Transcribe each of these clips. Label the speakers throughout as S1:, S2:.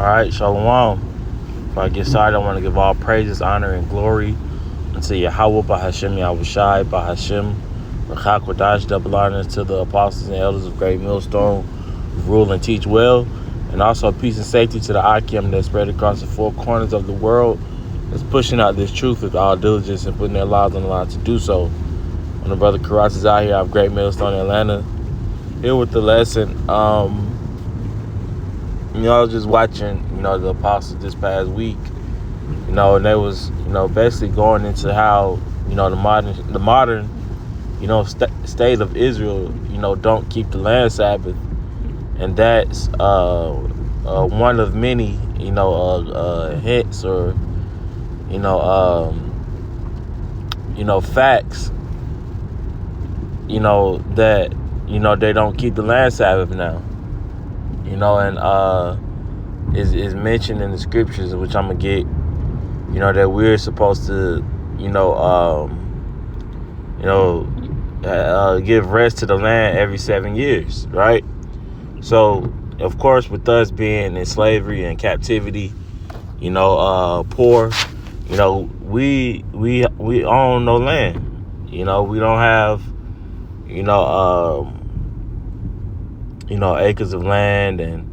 S1: All right, Shalom. Before I get started, I want to give all praises, honor, and glory unto Yahweh, Bahashem, Yahushai, Bahashem, Rachakodash, double honors to the apostles and elders of Great Millstone, who rule and teach well, and also peace and safety to the Akim that spread across the four corners of the world, that's pushing out this truth with all diligence and putting their lives on the line to do so. When the brother Karas is out here, I'm Great Millstone, Atlanta, here with the lesson. I was just watching, the apostles this past week, and they was, basically going into how, the modern, state of Israel, don't keep the land Sabbath, and that's one of many, hints or, facts, that, they don't keep the land Sabbath now. And is mentioned in the scriptures, which I'm gonna get, that we're supposed to, give rest to the land every 7 years, right? So, of course, with us being in slavery and captivity, poor, we own no land. We don't have, acres of land and,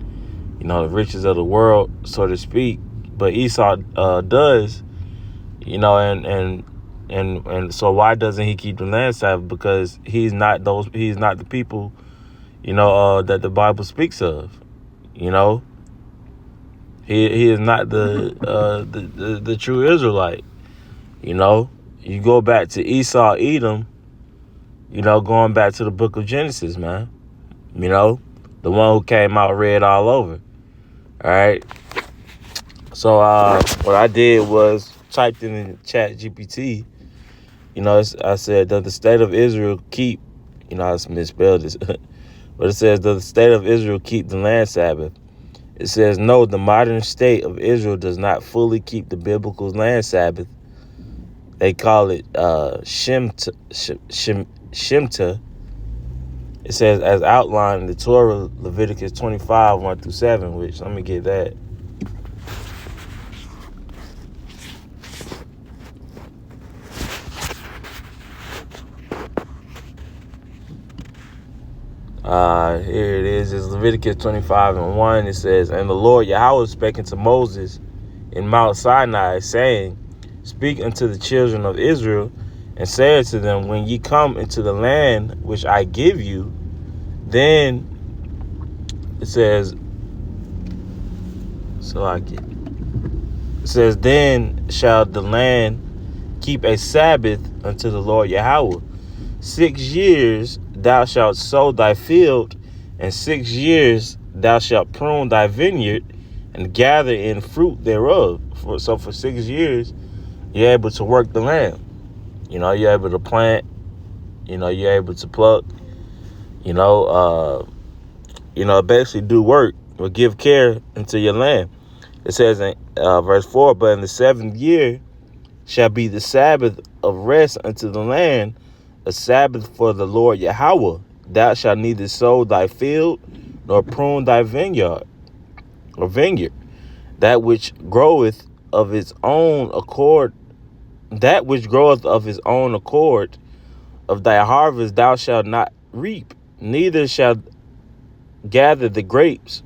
S1: the riches of the world, so to speak. But Esau does, and so why doesn't he keep the land Sabbath? Because he's not the people, that the Bible speaks of. He is not the true Israelite. You go back to Esau, Edom, going back to the book of Genesis, man. The one who came out red all over. All right. So what I did was typed in the chat GPT. I said, does the state of Israel keep, I misspelled this, but it says, does the state of Israel keep the land Sabbath? It says, no, the modern state of Israel does not fully keep the biblical land Sabbath. They call it Shemta. It says, as outlined in the Torah, Leviticus 25, 1-7, which, let me get that. Here it is. It's Leviticus 25:1. It says, and the Lord Yahweh spake unto Moses in Mount Sinai, saying, speak unto the children of Israel, and say unto them, when ye come into the land which I give you, then it says, then shall the land keep a Sabbath unto the Lord Yahweh. 6 years thou shalt sow thy field, and 6 years thou shalt prune thy vineyard, and gather in fruit thereof. So for 6 years, you're able to work the land. You're able to plant. You're able to pluck. Basically do work or give care unto your land. It says in verse 4, but in the 7th year shall be the Sabbath of rest unto the land, a Sabbath for the Lord Yahweh. Thou shalt neither sow thy field nor prune thy vineyard or vineyard. That which groweth of its own accord, of thy harvest thou shalt not reap, neither shalt gather the grapes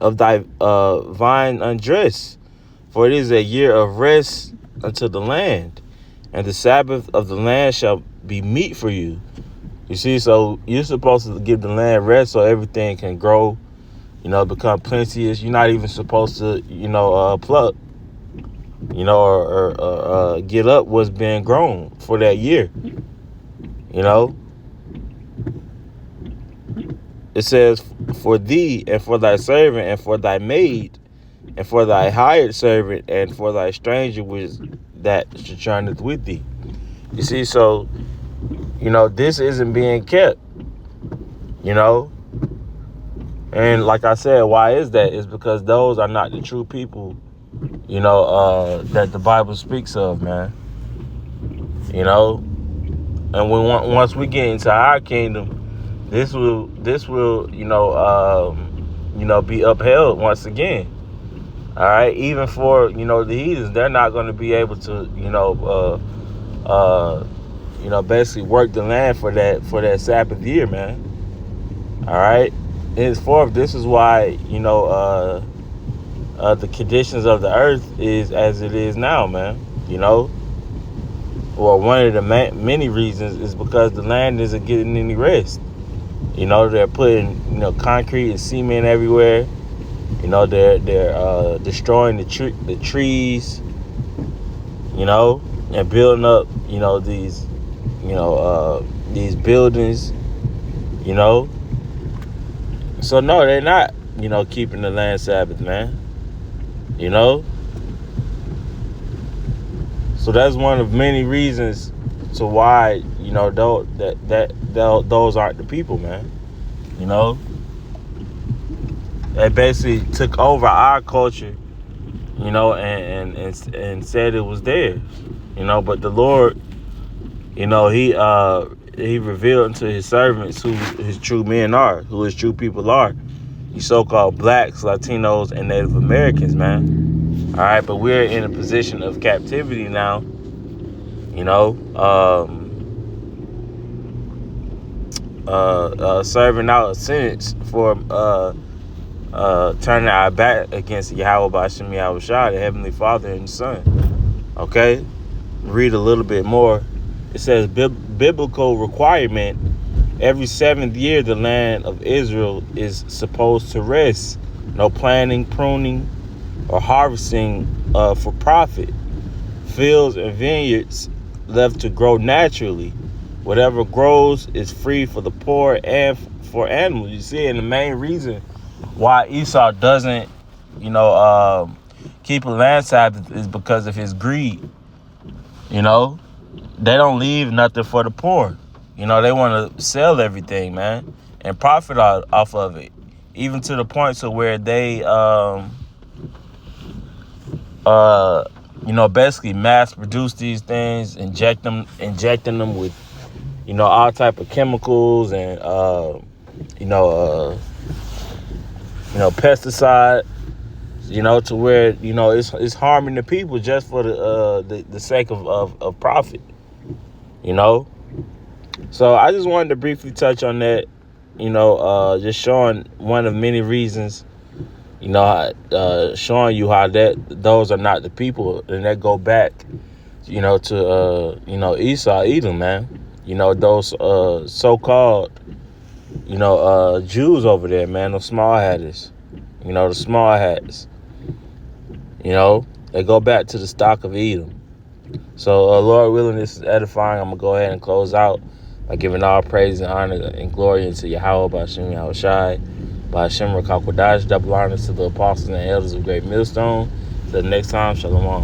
S1: of thy vine undressed. For it is a year of rest unto the land, and the Sabbath of the land shall be meat for you. You see, so you're supposed to give the land rest so everything can grow, become plenteous. You're not even supposed to, pluck, or get up what's been grown for that year. It says, for thee and for thy servant and for thy maid and for thy hired servant and for thy stranger which that sojourneth with thee. You see, so, this isn't being kept, And like I said, why is that? It's because those are not the true people, that the Bible speaks of, man. And once we get into our kingdom, this will be upheld once again. All right, even for the heathens, they're not going to be able to basically work the land for that Sabbath year, man. All right, henceforth, this is why the conditions of the earth is as it is now, man. Well, one of the many reasons is because the land isn't getting any rest. They're putting concrete and cement everywhere. They're destroying the trees. And building up these buildings. So no, they're not keeping the land Sabbath, man. So that's one of many reasons to why those aren't the people, man. They basically took over our culture, and said it was theirs, But the Lord, he revealed unto his servants who his true men are, who his true people are. These so-called blacks, Latinos, and Native Americans, man. All right, but we're in a position of captivity now. Serving out a sentence for turning our back against Yahweh B'Shem Yahweh Shai, the Heavenly Father and the Son. Okay, read a little bit more. It says biblical requirement. Every 7th year, the land of Israel is supposed to rest. No planting, pruning, or harvesting for profit. Fields and vineyards left to grow naturally. Whatever grows is free for the poor and for animals. You see, and the main reason why Esau doesn't, keep a land Sabbath is because of his greed. They don't leave nothing for the poor. They want to sell everything, man, and profit off of it, even to the point to where they, basically mass produce these things, injecting them with, all type of chemicals and, pesticide, to where, it's harming the people just for the sake of profit, So I just wanted to briefly touch on that, just showing one of many reasons, showing you how those are not the people, and that go back, to Esau, Edom, man. Those so-called, Jews over there, man, those small hatters, the small hats, they go back to the stock of Edom. So, Lord willing, this is edifying. I'm going to go ahead and close out by giving all praise and honor and glory unto Yahweh B'Shem Yahweh Shai, B'Shem Rakakwadash, double honors to the apostles and elders of Great Millstone. Till next time, Shalom.